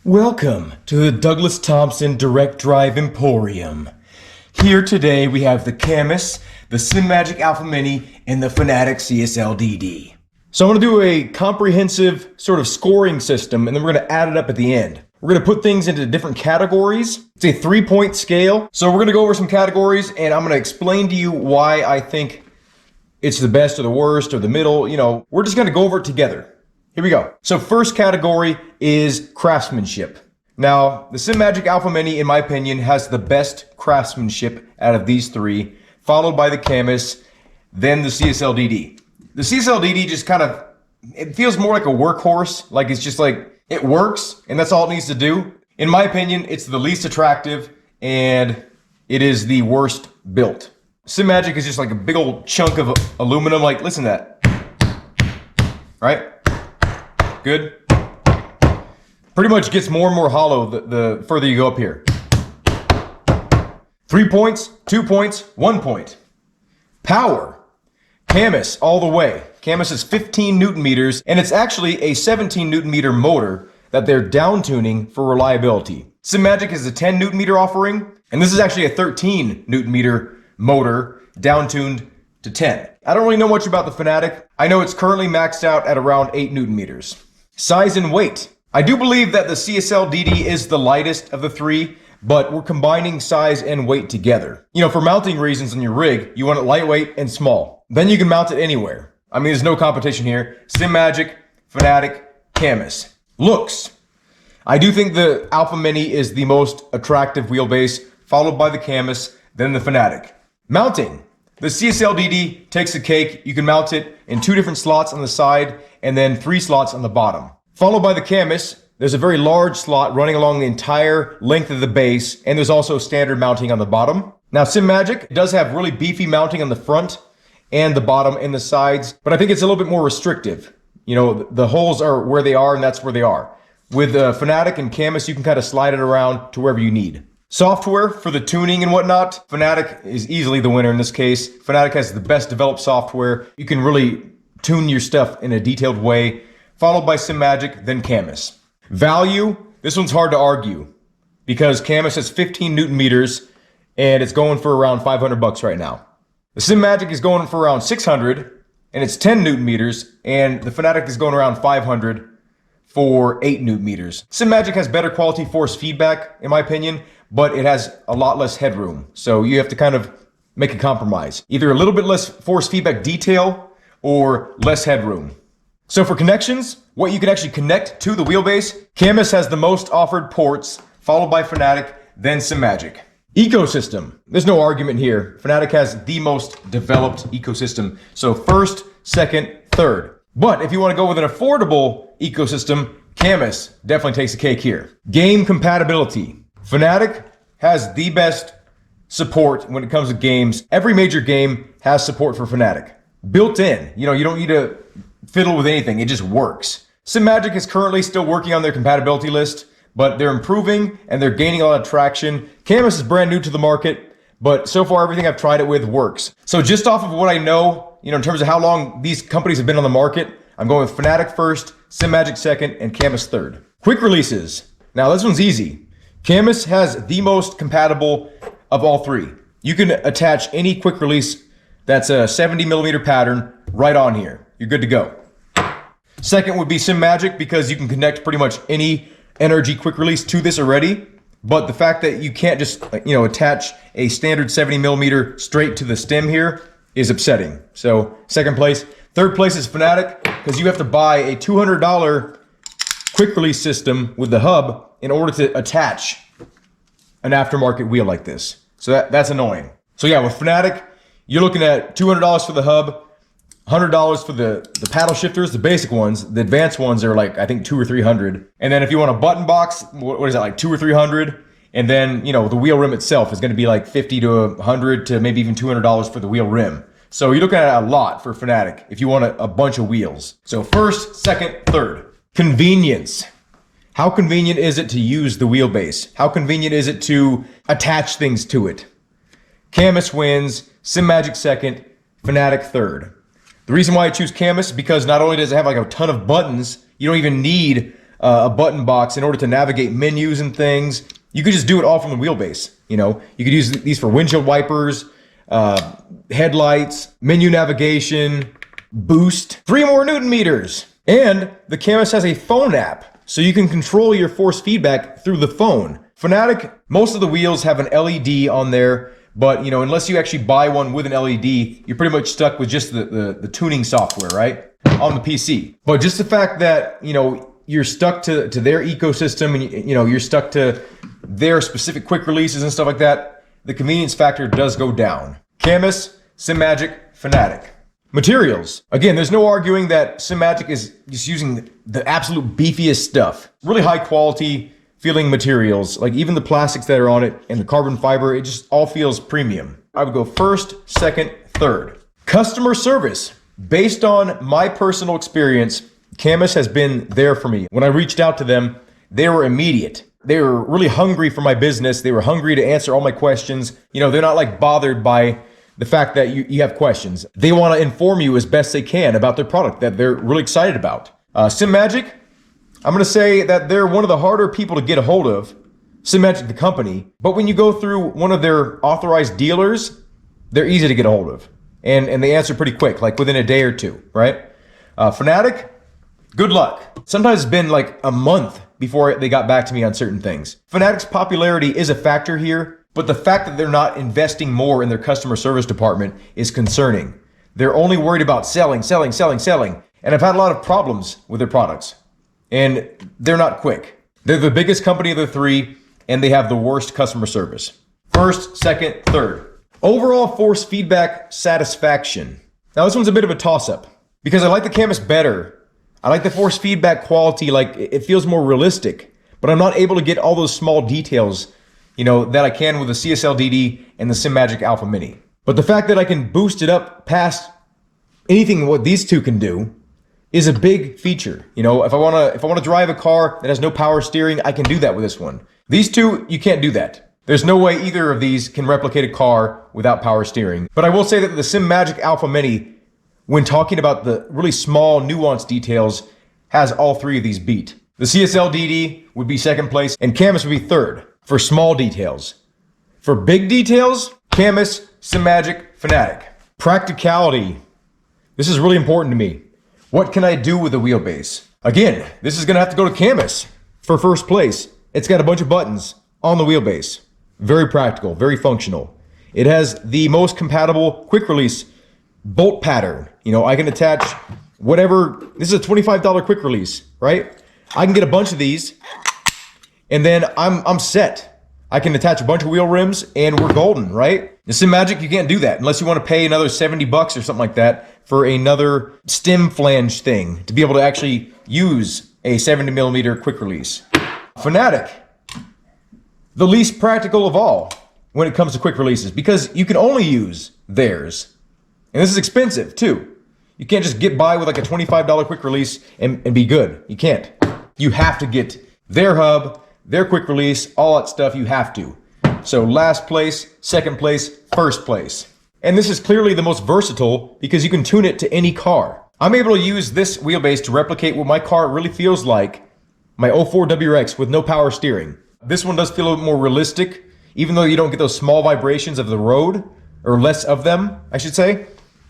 Welcome to the Douglas Thompson Direct Drive Emporium. Here today we have the Cammus, the Simagic Alpha Mini, and the Fanatec CSL DD. So I'm going to do a comprehensive sort of scoring system, and then we're going to add it up at the end. We're going to put things into different categories. It's a 3-point scale. So we're going to go over some categories, and I'm going to explain to you why I think it's the best or the worst or the middle. You know, we're just going to go over it together. Here we go. So first category is craftsmanship. Now, the Simagic Alpha Mini, in my opinion, has the best craftsmanship out of these three, followed by the Cammus, then the CSL DD. The CSL DD just kind of, it feels more like a workhorse. Like it's just like, it works, and that's all it needs to do. In my opinion, it's the least attractive, and it is the worst built. Simagic is just like a big old chunk of aluminum. Like, listen to that. Right? Good. Pretty much gets more and more hollow the further you go up here. 3 points, 2 points, 1 point. Power. Cammus all the way. Cammus is 15 Newton meters, and it's actually a 17 Newton meter motor that they're down tuning for reliability. Simagic is a 10 Newton meter offering, and this is actually a 13 Newton meter motor down tuned to 10. I don't really know much about the Fanatec. I know it's currently maxed out at around 8 Newton meters. Size and weight. I do believe that the CSL DD is the lightest of the three, but we're combining size and weight together. You know, for mounting reasons on your rig, you want it lightweight and small. Then you can mount it anywhere. I mean, there's no competition here. Simagic, Fanatec, Cammus. Looks. I do think the Alpha Mini is the most attractive wheelbase, followed by the Cammus, then the Fanatec. Mounting. The CSL DD takes the cake. You can mount it in 2 different slots on the side and then 3 slots on the bottom. Followed by the Cammus, there's a very large slot running along the entire length of the base, and there's also standard mounting on the bottom. Now, Simagic does have really beefy mounting on the front and the bottom and the sides, but I think it's a little bit more restrictive. You know, the holes are where they are, and that's where they are. With Fanatec and Cammus, you can kind of slide it around to wherever you need. Software for the tuning and whatnot, Fanatec is easily the winner in this case. Fanatec has the best developed software. You can really tune your stuff in a detailed way, followed by Simagic, then Cammus. Value, this one's hard to argue because Cammus has 15 Newton meters and it's going for around 500 bucks right now. The Simagic is going for around 600 and it's 10 Newton meters, and the Fanatec is going around 500 for 8 Newton meters. Simagic has better quality force feedback, in my opinion, but it has a lot less headroom. So you have to kind of make a compromise. Either a little bit less force feedback detail or less headroom. So for connections, what you can actually connect to the wheelbase, Cammus has the most offered ports, followed by Fanatec, then Simagic. Ecosystem, there's no argument here. Fanatec has the most developed ecosystem. So first, second, third. But if you want to go with an affordable ecosystem, Cammus definitely takes the cake here. Game compatibility. Fanatec has the best support when it comes to games. Every major game has support for Fanatec. Built in, you know, you don't need to fiddle with anything, it just works. Simagic is currently still working on their compatibility list, but they're improving and they're gaining a lot of traction. Cammus is brand new to the market, but so far everything I've tried it with works. So just off of what I know, you know, in terms of how long these companies have been on the market, I'm going with Fanatec first, Simagic second, and Cammus third. Quick releases. Now this one's easy. Cammus has the most compatible of all three. You can attach any quick release that's a 70 millimeter pattern right on here. You're good to go. Second would be Simagic, because you can connect pretty much any NRG quick release to this already. But the fact that you can't just, you know, attach a standard 70 millimeter straight to the stem here is upsetting. So second place. Third place is Fanatec, because you have to buy a $200 quick release system with the hub in order to attach an aftermarket wheel like this. So that's annoying. So yeah, with Fanatec, you're looking at $200 for the hub, $100 for the paddle shifters, the basic ones. The advanced ones are like, I think, $200 or $300. And then if you want a button box, what is that, like $200 or $300? And then, you know, the wheel rim itself is going to be like $50 to $100 to maybe even $200 for the wheel rim. So you're looking at a lot for Fanatec if you want a bunch of wheels. So first, second, third. Convenience. How convenient is it to use the wheelbase? How convenient is it to attach things to it? Cammus wins, Simagic second, Fanatec third. The reason why I choose Cammus is because not only does it have like a ton of buttons, you don't even need a button box in order to navigate menus and things. You could just do it all from the wheelbase. You know, you could use these for windshield wipers, headlights, menu navigation, boost, 3 more Newton meters. And the Cammus has a phone app, so you can control your force feedback through the phone. Fanatic, most of the wheels have an LED on there, but you know, unless you actually buy one with an LED, you're pretty much stuck with just the tuning software, right? On the PC. But just the fact that, you know, you're stuck to their ecosystem and you know, you're stuck to their specific quick releases and stuff like that, the convenience factor does go down. Cammus, Simagic, Fanatic. Materials. Again, there's no arguing that Simagic is just using the absolute beefiest stuff. Really high quality feeling materials, like even the plastics that are on it and the carbon fiber, it just all feels premium. I would go first, second, third. Customer service. Based on my personal experience, Cammus has been there for me. When I reached out to them, they were immediate. They were really hungry for my business. They were hungry to answer all my questions. You know, they're not like bothered by the fact that you have questions. They want to inform you as best they can about their product that they're really excited about. Simagic, I'm going to say that they're one of the harder people to get a hold of. Simagic, the company. But when you go through one of their authorized dealers, they're easy to get a hold of. And they answer pretty quick, like within a day or two, right? Fanatic, good luck. Sometimes it's been like a month before they got back to me on certain things. Fanatic's popularity is a factor here, but the fact that they're not investing more in their customer service department is concerning. They're only worried about selling. And I've had a lot of problems with their products. And they're not quick. They're the biggest company of the three, and they have the worst customer service. First, second, third. Overall force feedback satisfaction. Now this one's a bit of a toss-up because I like the Cammus better. I like the force feedback quality, like it feels more realistic, but I'm not able to get all those small details, you know, that I can with the CSL DD and the Simagic Alpha Mini. But the fact that I can boost it up past anything what these two can do is a big feature. You know, if I want to drive a car that has no power steering, I can do that with this one. These two, you can't do that. There's no way either of these can replicate a car without power steering. But I will say that the Simagic Alpha Mini, when talking about the really small nuanced details, has all three of these beat. The CSL DD would be second place and Cammus would be third for small details. For big details, Cammus, Simagic, Fanatic. Practicality. This is really important to me. What can I do with a wheelbase? Again, this is gonna have to go to Cammus for first place. It's got a bunch of buttons on the wheelbase. Very practical, very functional. It has the most compatible quick release bolt pattern. You know, I can attach whatever. This is a $25 quick release, right? I can get a bunch of these and then I'm set. I can attach a bunch of wheel rims and we're golden, right? The Simagic, you can't do that unless you want to pay another 70 bucks or something like that for another stem flange thing to be able to actually use a 70mm quick release. Fanatic, the least practical of all when it comes to quick releases because you can only use theirs. And this is expensive too. You can't just get by with like a $25 quick release and be good. You can't. You have to get their hub, their quick release, all that stuff you have to. So last place, second place, first place. And this is clearly the most versatile because you can tune it to any car. I'm able to use this wheelbase to replicate what my car really feels like, my 04 WRX with no power steering. This one does feel a little more realistic, even though you don't get those small vibrations of the road, or less of them, I should say.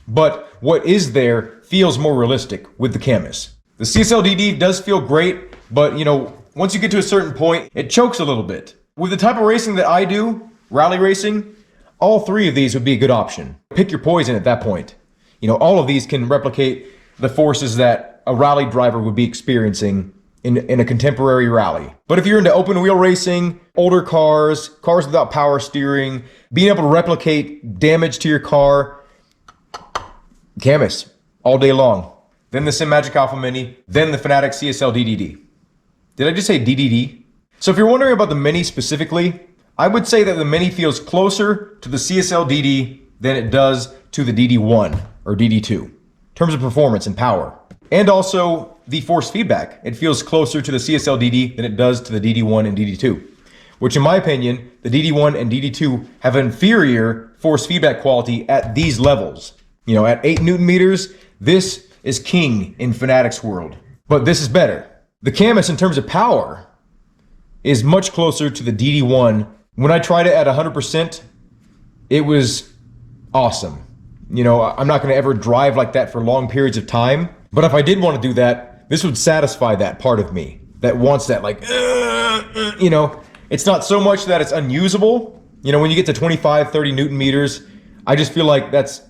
But what is there feels more realistic with the Cammus. The CSL DD does feel great, but you know, once you get to a certain point, it chokes a little bit. With the type of racing that I do, rally racing, all three of these would be a good option. Pick your poison at that point. You know, all of these can replicate the forces that a rally driver would be experiencing in a contemporary rally. But if you're into open wheel racing, older cars, cars without power steering, being able to replicate damage to your car, Cammus, all day long. Then the Simagic Alpha Mini, then the Fanatic CSL DDD. Did I just say DDD? So if you're wondering about the Mini specifically, I would say that the Mini feels closer to the CSL DD than it does to the DD1 or DD2 in terms of performance and power. And also the force feedback. It feels closer to the CSL DD than it does to the DD1 and DD2, which in my opinion, the DD1 and DD2 have inferior force feedback quality at these levels. You know, at 8 Newton meters, this is king in Fanatic's world. But this is better. The Cammus, in terms of power, is much closer to the DD1. When I tried it at 100%, it was awesome. You know, I'm not gonna ever drive like that for long periods of time, but if I did want to do that, this would satisfy that part of me that wants that, like, you know, it's not so much that it's unusable. You know, when you get to 25, 30 Newton meters, I just feel like that's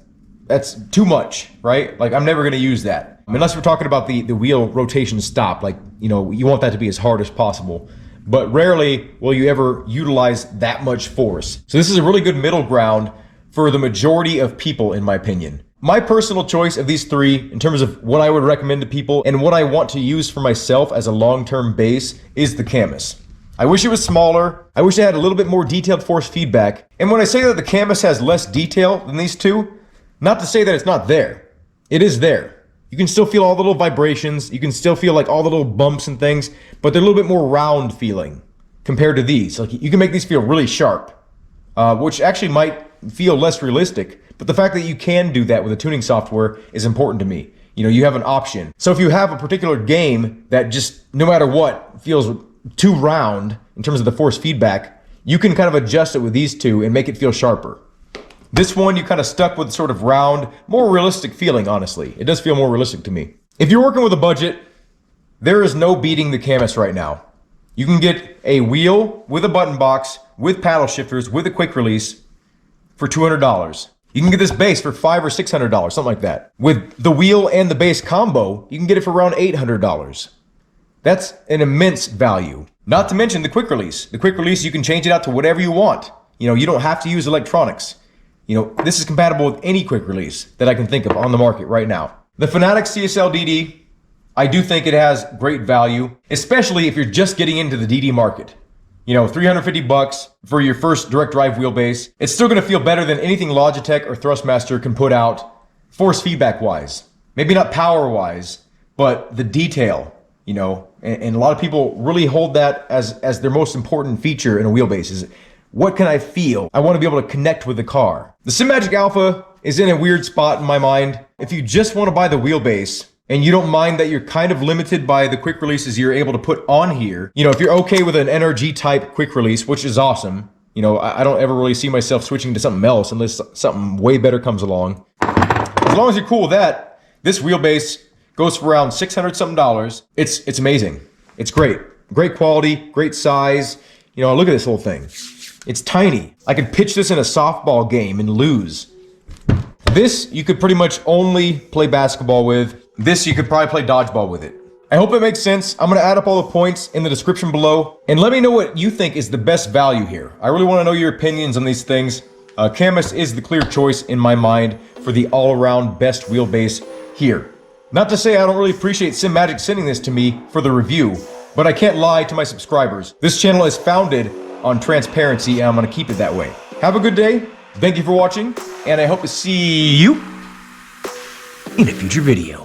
too much, right? Like, I'm never gonna use that. Unless we're talking about the wheel rotation stop, like, you know, you want that to be as hard as possible. But rarely will you ever utilize that much force. So this is a really good middle ground for the majority of people, in my opinion. My personal choice of these three, in terms of what I would recommend to people and what I want to use for myself as a long-term base, is the Cammus. I wish it was smaller. I wish it had a little bit more detailed force feedback. And when I say that the Cammus has less detail than these two, not to say that it's not there. It is there. You can still feel all the little vibrations. You can still feel like all the little bumps and things, but they're a little bit more round feeling compared to these. Like, you can make these feel really sharp, which actually might feel less realistic. But the fact that you can do that with the tuning software is important to me. You know, you have an option. So if you have a particular game that just, no matter what, feels too round in terms of the force feedback, you can kind of adjust it with these two and make it feel sharper. This one, you kind of stuck with sort of round, more realistic feeling, honestly. It does feel more realistic to me. If you're working with a budget, there is no beating the Cammus right now. You can get a wheel with a button box, with paddle shifters, with a quick release for $200. You can get this base for $500 or $600, something like that. With the wheel and the base combo, you can get it for around $800. That's an immense value. Not to mention the quick release. The quick release, you can change it out to whatever you want. You know, you don't have to use electronics. You know, this is compatible with any quick release that I can think of on the market right now. The Fanatec CSL DD, I do think it has great value, especially if you're just getting into the DD market. You know, $350 for your first direct drive wheelbase. It's still gonna feel better than anything Logitech or Thrustmaster can put out, force feedback wise. Maybe not power wise, but the detail, you know, and a lot of people really hold that as their most important feature in a wheelbase is, what can I feel? I want to be able to connect with the car. The Simagic Alpha is in a weird spot in my mind. If you just want to buy the wheelbase and you don't mind that you're kind of limited by the quick releases you're able to put on here, you know, if you're okay with an NRG type quick release, which is awesome, you know, I don't ever really see myself switching to something else unless something way better comes along. As long as you're cool with that, this wheelbase goes for around $600 something. It's amazing. It's great. Great quality, great size. You know, look at this whole thing. It's tiny. I could pitch this in a softball game and lose. This, you could pretty much only play basketball with. This, you could probably play dodgeball with it. I hope it makes sense. I'm gonna add up all the points in the description below. And let me know what you think is the best value here. I really wanna know your opinions on these things. Cammus is the clear choice in my mind for the all-around best wheelbase here. Not to say I don't really appreciate Simagic sending this to me for the review, but I can't lie to my subscribers. This channel is founded on transparency, and I'm gonna keep it that way. Have a good day. Thank you for watching, and I hope to see you in a future video.